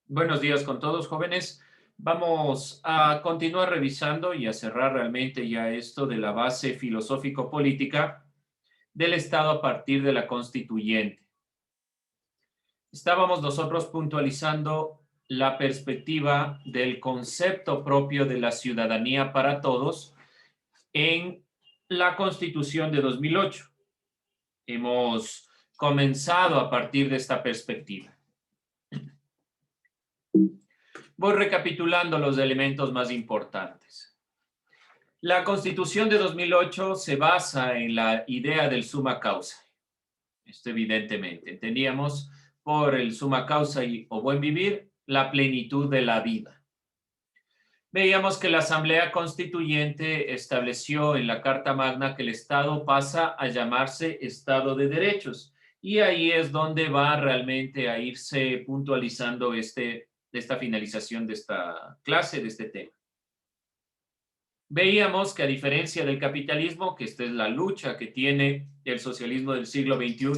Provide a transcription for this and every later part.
Buenos días con todos, jóvenes. Vamos a continuar revisando y a cerrar realmente ya esto de la base filosófico-política del Estado a partir de la constituyente. Estábamos nosotros puntualizando la perspectiva del concepto propio de la ciudadanía para todos en la Constitución de 2008. Hemos comenzado a partir de esta perspectiva. Voy recapitulando los elementos más importantes. La Constitución de 2008 se basa en la idea del summa causa. Esto evidentemente. Entendíamos por el summa causa o buen vivir la plenitud de la vida. Veíamos que la Asamblea Constituyente estableció en la Carta Magna que el Estado pasa a llamarse Estado de Derechos. Y ahí es donde va realmente a irse puntualizando esta finalización de esta clase, de este tema. Veíamos que a diferencia del capitalismo, que esta es la lucha que tiene el socialismo del siglo XXI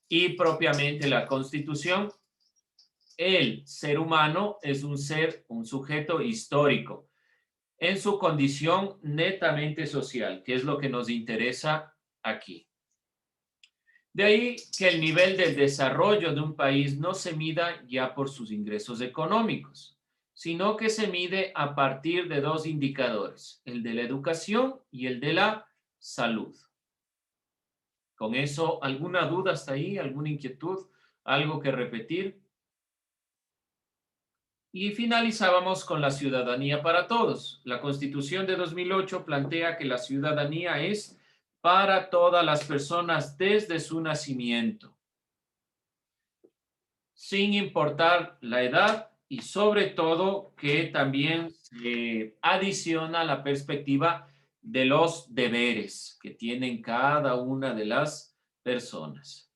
y propiamente la Constitución, el ser humano es un ser, un sujeto histórico en su condición netamente social, que es lo que nos interesa aquí. De ahí que el nivel del desarrollo de un país no se mida ya por sus ingresos económicos, sino que se mide a partir de dos indicadores, el de la educación y el de la salud. Con eso, ¿alguna duda hasta ahí? ¿Alguna inquietud? ¿Algo que repetir? Y finalizábamos con la ciudadanía para todos. La Constitución de 2008 plantea que la ciudadanía es para todas las personas desde su nacimiento, sin importar la edad y sobre todo que también se adiciona la perspectiva de los deberes que tienen cada una de las personas.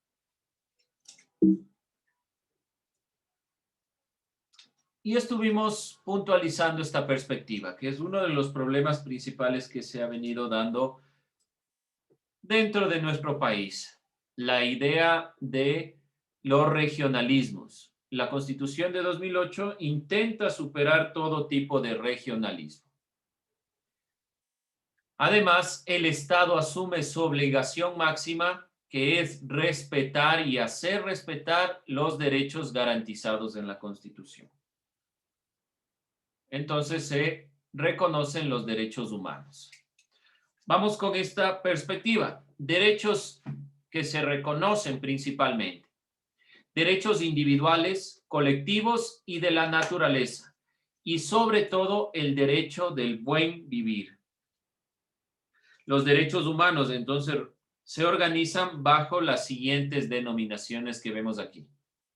Y estuvimos puntualizando esta perspectiva, que es uno de los problemas principales que se ha venido dando dentro de nuestro país, la idea de los regionalismos. La Constitución de 2008 intenta superar todo tipo de regionalismo. Además, el Estado asume su obligación máxima, que es respetar y hacer respetar los derechos garantizados en la Constitución. Entonces se reconocen los derechos humanos. Vamos con esta perspectiva. Derechos que se reconocen principalmente. Derechos individuales, colectivos y de la naturaleza. Y sobre todo el derecho del buen vivir. Los derechos humanos, entonces, se organizan bajo las siguientes denominaciones que vemos aquí.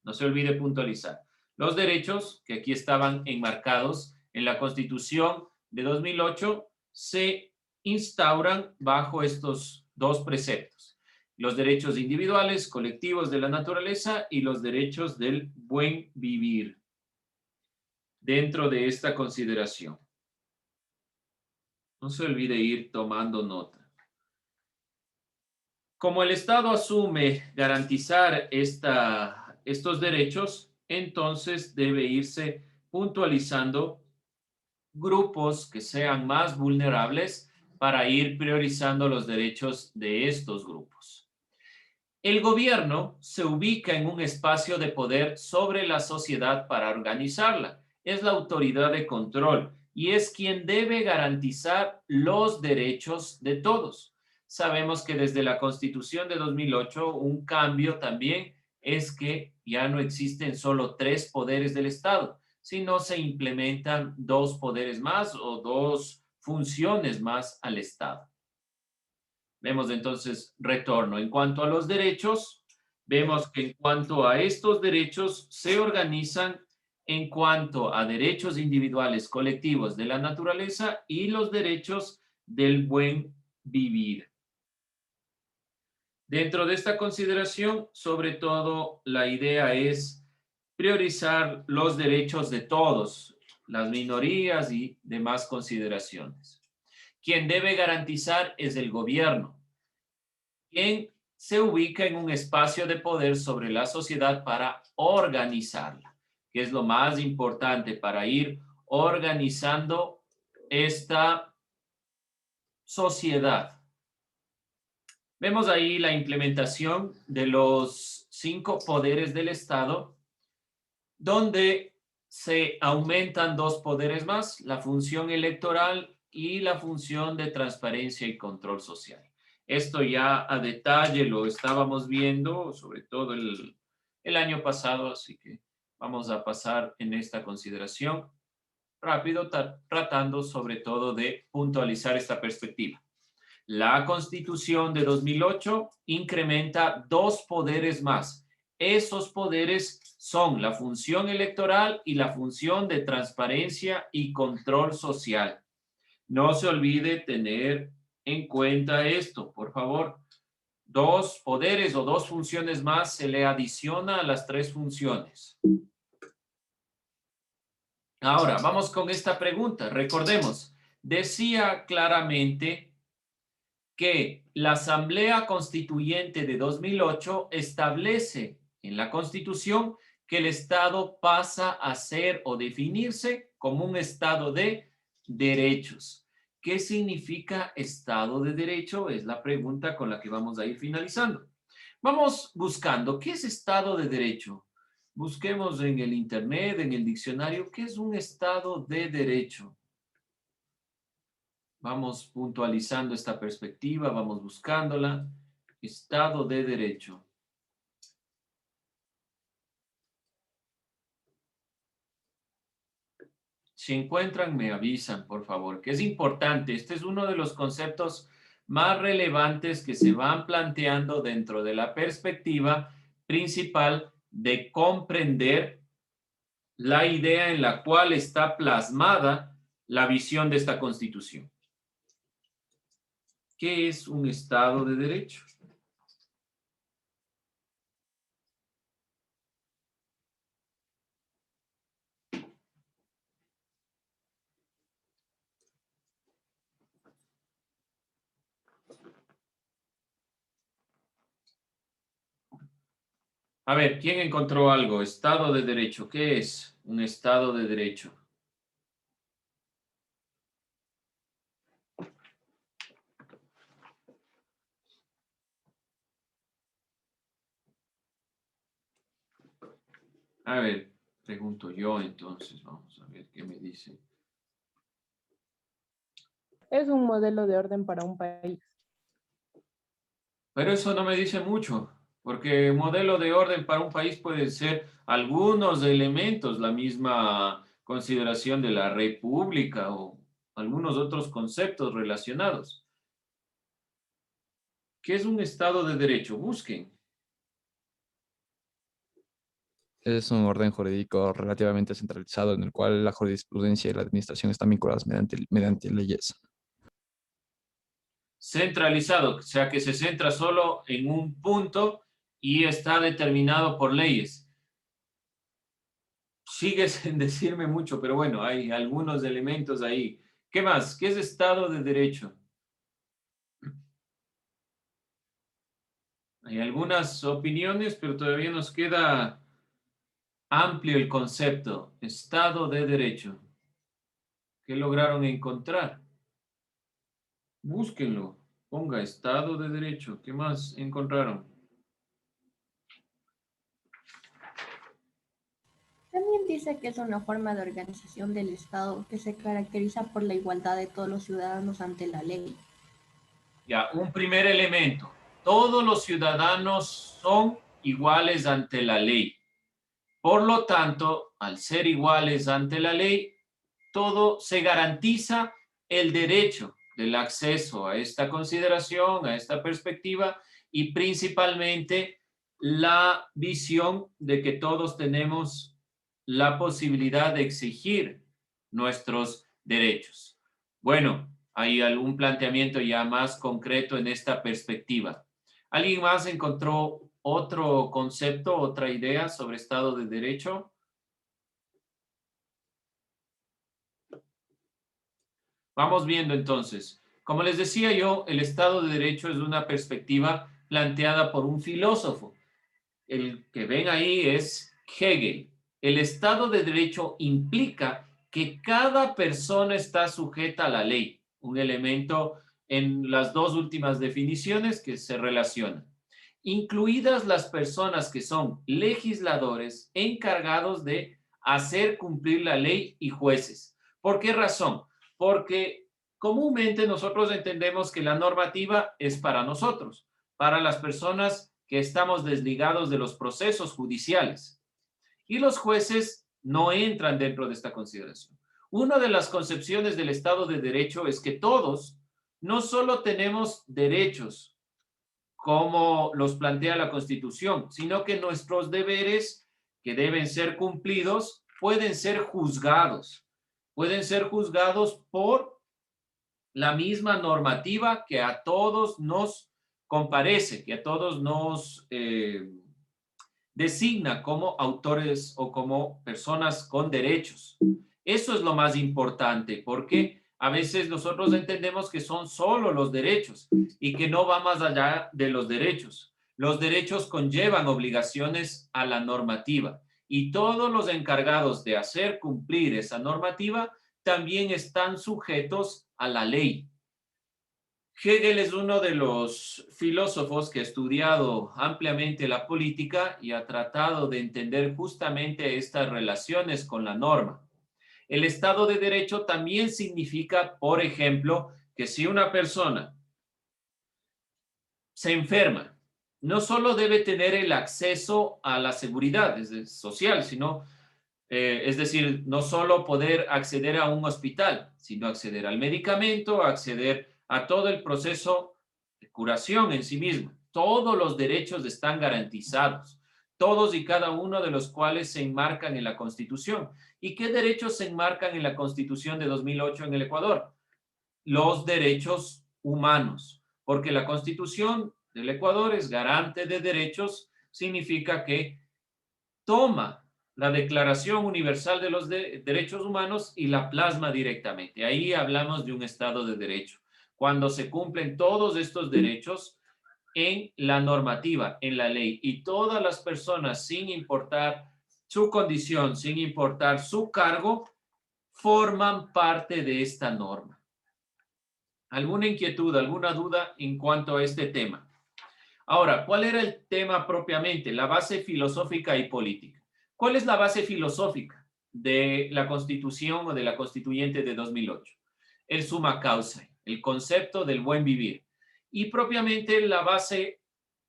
No se olvide puntualizar. Los derechos, que aquí estaban enmarcados en la Constitución de 2008, se instauran bajo estos dos preceptos. Los derechos individuales, colectivos de la naturaleza y los derechos del buen vivir dentro de esta consideración. No se olvide ir tomando nota. Como el Estado asume garantizar estos derechos, entonces debe irse puntualizando grupos que sean más vulnerables para ir priorizando los derechos de estos grupos. El gobierno se ubica en un espacio de poder sobre la sociedad para organizarla. Es la autoridad de control y es quien debe garantizar los derechos de todos. Sabemos que desde la Constitución de 2008 un cambio también es que ya no existen solo 3 poderes del Estado, sino se implementan 2 poderes más o 2 funciones más al Estado. Vemos entonces retorno. En cuanto a los derechos, vemos que en cuanto a estos derechos se organizan en cuanto a derechos individuales, colectivos de la naturaleza y los derechos del buen vivir. Dentro de esta consideración, sobre todo, la idea es priorizar los derechos de todos, las minorías y demás consideraciones. Quien debe garantizar es el gobierno, quien se ubica en un espacio de poder sobre la sociedad para organizarla. que es lo más importante para ir organizando esta sociedad. Vemos ahí la implementación de los 5 poderes del Estado, donde se aumentan 2 poderes más, la función electoral y la función de transparencia y control social. Esto ya a detalle lo estábamos viendo, sobre todo el año pasado, así que vamos a pasar en esta consideración rápido, tratando sobre todo de puntualizar esta perspectiva. La Constitución de 2008 incrementa 2 poderes más. Esos poderes son la función electoral y la función de transparencia y control social. No se olvide tener en cuenta esto, por favor. 2 poderes o 2 funciones más se le adiciona a las 3 funciones. Ahora, vamos con esta pregunta. Recordemos, decía claramente que la Asamblea Constituyente de 2008 establece en la Constitución que el Estado pasa a ser o definirse como un Estado de derechos. ¿Qué significa Estado de Derecho? Es la pregunta con la que vamos a ir finalizando. Vamos buscando, ¿qué es Estado de Derecho? Busquemos en el Internet, en el diccionario, ¿qué es un Estado de Derecho? Vamos puntualizando esta perspectiva, vamos buscándola. Estado de Derecho. Si encuentran, me avisan, por favor, que es importante. Este es uno de los conceptos más relevantes que se van planteando dentro de la perspectiva principal de comprender la idea en la cual está plasmada la visión de esta Constitución. ¿Qué es un Estado de Derecho? A ver, ¿quién encontró algo? Estado de Derecho. ¿Qué es un Estado de Derecho? A ver, pregunto yo entonces, vamos a ver qué me dice. Es un modelo de orden para un país. Pero eso no me dice mucho, porque modelo de orden para un país puede ser algunos elementos, la misma consideración de la república o algunos otros conceptos relacionados. ¿Qué es un Estado de Derecho? Busquen. Es un orden jurídico relativamente centralizado en el cual la jurisprudencia y la administración están vinculadas mediante leyes. Centralizado, o sea que se centra solo en un punto y está determinado por leyes. Sigue sin decirme mucho, pero bueno, hay algunos elementos ahí. ¿Qué más? ¿Qué es Estado de Derecho? Hay algunas opiniones, pero todavía nos queda amplio el concepto. Estado de Derecho. ¿Qué lograron encontrar? Búsquenlo. Ponga Estado de Derecho. ¿Qué más encontraron? También dice que es una forma de organización del Estado que se caracteriza por la igualdad de todos los ciudadanos ante la ley. Ya, un primer elemento. Todos los ciudadanos son iguales ante la ley. Por lo tanto, al ser iguales ante la ley, todo se garantiza el derecho del acceso a esta consideración, a esta perspectiva y principalmente la visión de que todos tenemos la posibilidad de exigir nuestros derechos. Bueno, hay algún planteamiento ya más concreto en esta perspectiva. ¿Alguien más encontró otro concepto, otra idea sobre Estado de Derecho? Vamos viendo entonces. Como les decía yo, el Estado de Derecho es una perspectiva planteada por un filósofo. El que ven ahí es Hegel. El Estado de Derecho implica que cada persona está sujeta a la ley, un elemento en las dos últimas definiciones que se relacionan, incluidas las personas que son legisladores encargados de hacer cumplir la ley y jueces. ¿Por qué razón? Porque comúnmente nosotros entendemos que la normativa es para nosotros, para las personas que estamos desligados de los procesos judiciales. Y los jueces no entran dentro de esta consideración. Una de las concepciones del Estado de Derecho es que todos no solo tenemos derechos como los plantea la Constitución, sino que nuestros deberes que deben ser cumplidos pueden ser juzgados por la misma normativa que a todos nos comparece, que a todos nos designa como autores o como personas con derechos. Eso es lo más importante, porque a veces nosotros entendemos que son solo los derechos y que no va más allá de los derechos. Los derechos conllevan obligaciones a la normativa y todos los encargados de hacer cumplir esa normativa también están sujetos a la ley. Hegel es uno de los filósofos que ha estudiado ampliamente la política y ha tratado de entender justamente estas relaciones con la norma. El Estado de Derecho también significa, por ejemplo, que si una persona se enferma, no solo debe tener el acceso a la seguridad social, sino, es decir, no solo poder acceder a un hospital, sino acceder al medicamento, acceder a todo el proceso de curación en sí mismo. Todos los derechos están garantizados, todos y cada uno de los cuales se enmarcan en la Constitución. ¿Y qué derechos se enmarcan en la Constitución de 2008 en el Ecuador? Los derechos humanos, porque la Constitución del Ecuador es garante de derechos, significa que toma la Declaración Universal de los Derechos Humanos y la plasma directamente. Ahí hablamos de un Estado de Derecho, cuando se cumplen todos estos derechos en la normativa, en la ley, y todas las personas, sin importar su condición, sin importar su cargo, forman parte de esta norma. ¿Alguna inquietud, alguna duda en cuanto a este tema? Ahora, ¿cuál era el tema propiamente? La base filosófica y política. ¿Cuál es la base filosófica de la Constitución o de la Constituyente de 2008? El summa causa, el concepto del buen vivir. Y propiamente la base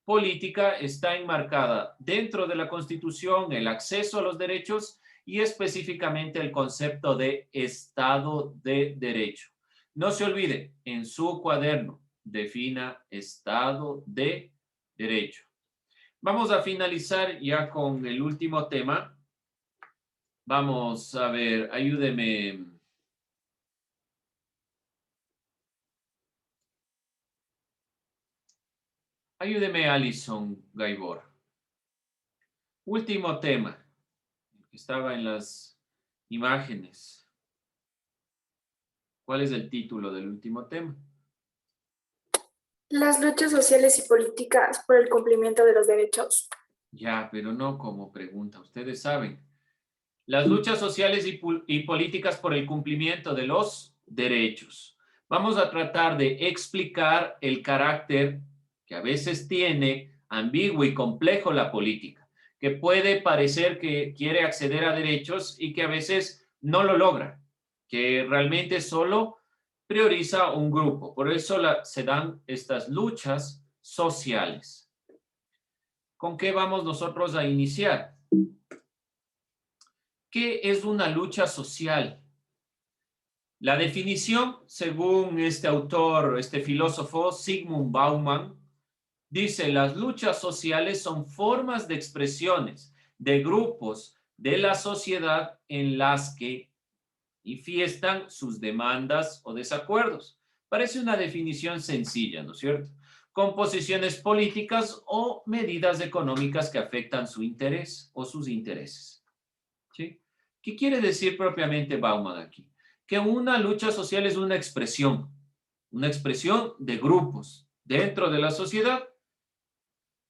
política está enmarcada dentro de la Constitución, el acceso a los derechos y específicamente el concepto de Estado de Derecho. No se olvide, en su cuaderno, defina Estado de Derecho. Vamos a finalizar ya con el último tema. Vamos a ver, ayúdeme. Ayúdeme, Alison Gaibor. Último tema, que estaba en las imágenes. ¿Cuál es el título del último tema? Las luchas sociales y políticas por el cumplimiento de los derechos. Ya, pero no como pregunta. Ustedes saben. Las luchas sociales y políticas por el cumplimiento de los derechos. Vamos a tratar de explicar el carácter que a veces tiene ambiguo y complejo la política, que puede parecer que quiere acceder a derechos y que a veces no lo logra, que realmente solo prioriza un grupo. Por eso se dan estas luchas sociales. ¿Con qué vamos nosotros a iniciar? ¿Qué es una lucha social? La definición, según este autor, este filósofo, Zygmunt Bauman, dice: las luchas sociales son formas de expresiones de grupos de la sociedad en las que manifiestan sus demandas o desacuerdos. Parece una definición sencilla, ¿no es cierto? Con posiciones políticas o medidas económicas que afectan su interés o sus intereses. ¿Sí? ¿Qué quiere decir propiamente Bauman aquí? Que una lucha social es una expresión de grupos dentro de la sociedad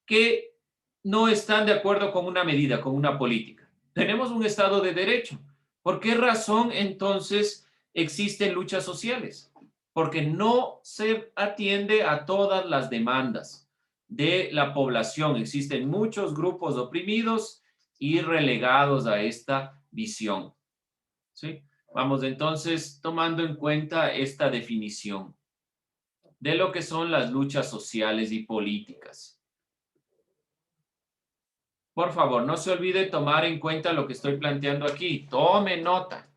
que no están de acuerdo con una medida, con una política, Tenemos un Estado de Derecho. ¿Por qué razón entonces existen luchas sociales? Porque no se atiende a todas las demandas de la población. Existen muchos grupos oprimidos y relegados a esta visión. ¿Sí? Vamos entonces tomando en cuenta esta definición de lo que son las luchas sociales y políticas. Por favor, no se olvide tomar en cuenta lo que estoy planteando aquí. Tome nota.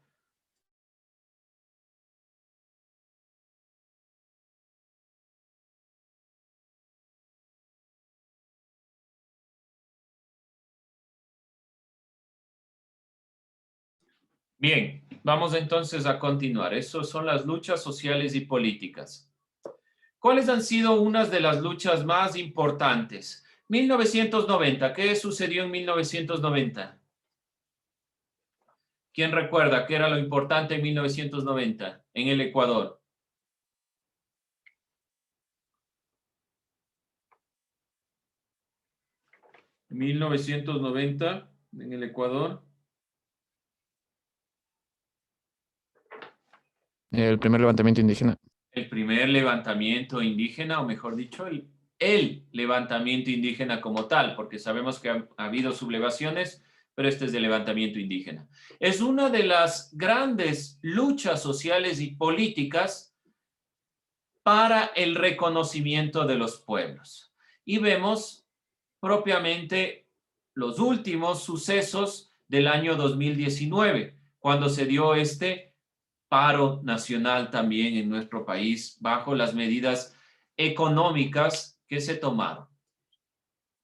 Bien, vamos entonces a continuar. Esas son las luchas sociales y políticas. ¿Cuáles han sido unas de las luchas más importantes? 1990, ¿qué sucedió en 1990? ¿Quién recuerda qué era lo importante en 1990 en el Ecuador? En 1990 en el Ecuador. El primer levantamiento indígena. El primer levantamiento indígena, o mejor dicho, el levantamiento indígena como tal, porque sabemos que ha habido sublevaciones, pero este es el levantamiento indígena. Es una de las grandes luchas sociales y políticas para el reconocimiento de los pueblos. Y vemos propiamente los últimos sucesos del año 2019, cuando se dio este paro nacional también en nuestro país bajo las medidas económicas que se tomaron.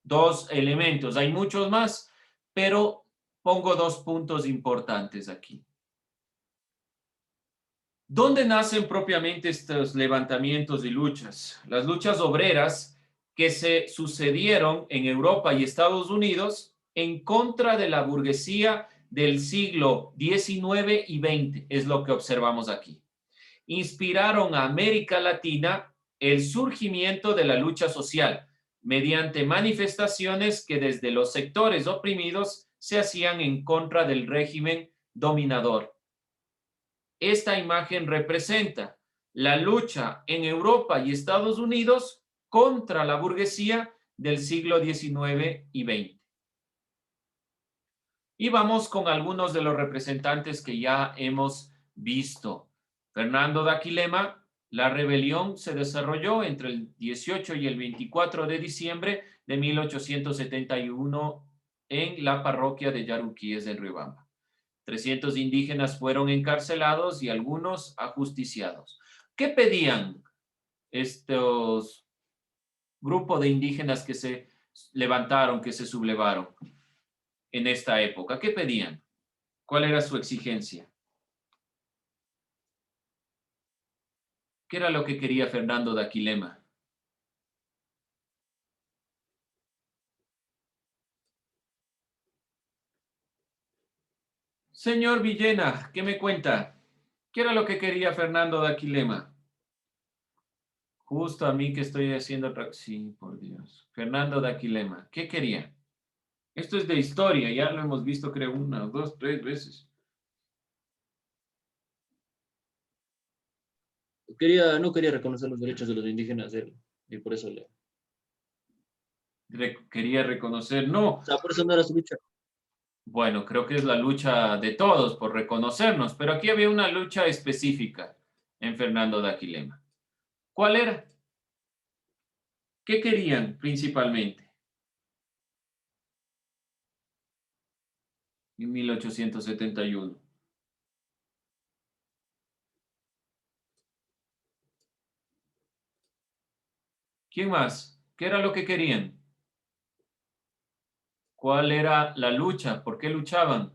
Dos elementos, hay muchos más, pero pongo dos puntos importantes aquí. ¿Dónde nacen propiamente estos levantamientos y luchas? Las luchas obreras que se sucedieron en Europa y Estados Unidos en contra de la burguesía del siglo XIX y XX, es lo que observamos aquí. Inspiraron a América Latina el surgimiento de la lucha social mediante manifestaciones que desde los sectores oprimidos se hacían en contra del régimen dominador. Esta imagen representa la lucha en Europa y Estados Unidos contra la burguesía del siglo XIX y XX. Y vamos con algunos de los representantes que ya hemos visto. Fernando de Aquilema, la rebelión se desarrolló entre el 18 y el 24 de diciembre de 1871 en la parroquia de Yaruquíes del Riobamba. 300 indígenas fueron encarcelados y algunos ajusticiados. ¿Qué pedían estos grupos de indígenas que se levantaron, que se sublevaron en esta época? ¿Qué pedían? ¿Cuál era su exigencia? ¿Qué era lo que quería Fernando de Aquilema? Señor Villena, ¿qué me cuenta? ¿Qué era lo que quería Fernando de Aquilema? Justo a mí que estoy haciendo... Sí, por Dios. Fernando de Aquilema, ¿qué quería? Esto es de historia, ya lo hemos visto creo 1, 2, 3 veces. No quería reconocer los derechos de los indígenas y por eso Quería reconocer, no. O sea, por eso no era su lucha. Bueno, creo que es la lucha de todos por reconocernos, pero aquí había una lucha específica en Fernando de Aquilema. ¿Cuál era? ¿Qué querían principalmente? En 1871. ¿Quién más? ¿Qué era lo que querían? ¿Cuál era la lucha? ¿Por qué luchaban?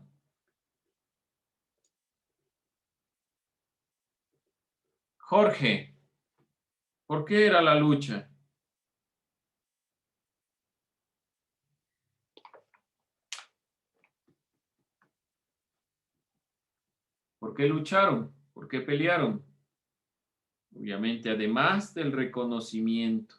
Jorge, ¿por qué era la lucha? ¿Por qué lucharon? ¿Por qué pelearon? Obviamente, además del reconocimiento.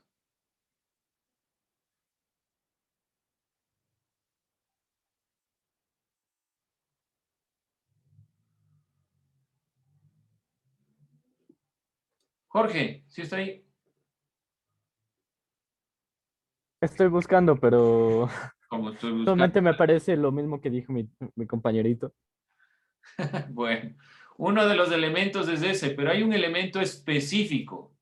Jorge, ¿sí está ahí? Estoy buscando, pero Como estoy buscando. solamente me parece lo mismo que dijo mi compañerito. Bueno, uno de los elementos es ese, pero hay un elemento específico,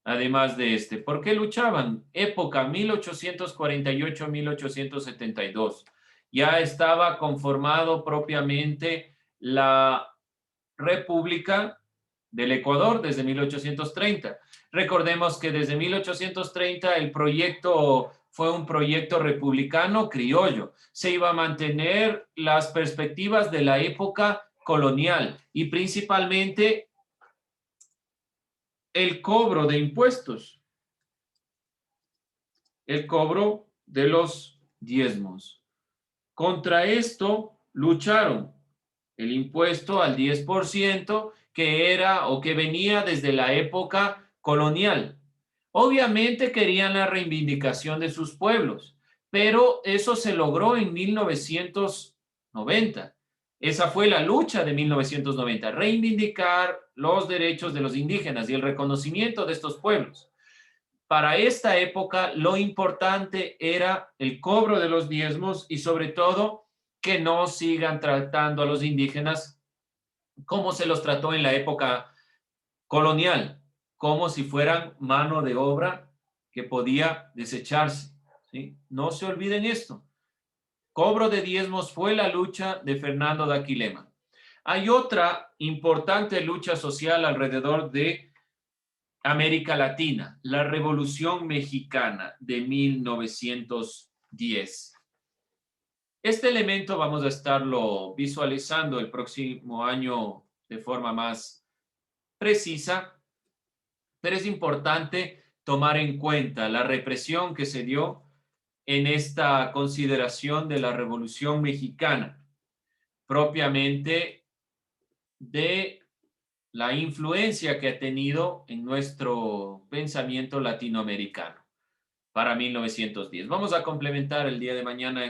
además de este. ¿Por qué luchaban? Época 1848-1872. Ya estaba conformado propiamente la República del Ecuador desde 1830. Recordemos que desde 1830 el proyecto fue un proyecto republicano criollo. Se iba a mantener las perspectivas de la época colonial y principalmente el cobro de impuestos, el cobro de los diezmos. Contra esto lucharon el impuesto al 10% que era o que venía desde la época colonial. Obviamente querían la reivindicación de sus pueblos, pero eso se logró en 1990. Esa fue la lucha de 1990, reivindicar los derechos de los indígenas y el reconocimiento de estos pueblos. Para esta época, lo importante era el cobro de los diezmos y sobre todo que no sigan tratando a los indígenas como se los trató en la época colonial, como si fueran mano de obra que podía desecharse, ¿sí? No se olviden esto. Cobro de diezmos fue la lucha de Fernando de Aquilema. Hay otra importante lucha social alrededor de América Latina, la Revolución Mexicana de 1910. Este elemento vamos a estarlo visualizando el próximo año de forma más precisa, pero es importante tomar en cuenta la represión que se dio en esta consideración de la Revolución Mexicana, propiamente de la influencia que ha tenido en nuestro pensamiento latinoamericano para 1910. Vamos a complementar el día de mañana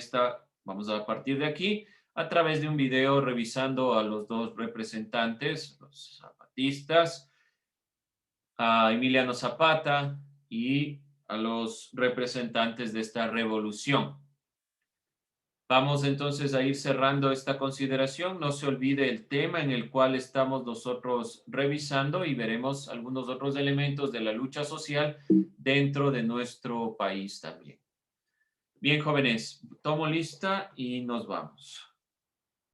vamos a partir de aquí a través de un video revisando a los dos representantes, los zapatistas, a Emiliano Zapata y a los representantes de esta revolución. Vamos entonces a ir cerrando esta consideración. No se olvide el tema en el cual estamos nosotros revisando y veremos algunos otros elementos de la lucha social dentro de nuestro país también. Bien, jóvenes, tomo lista y nos vamos.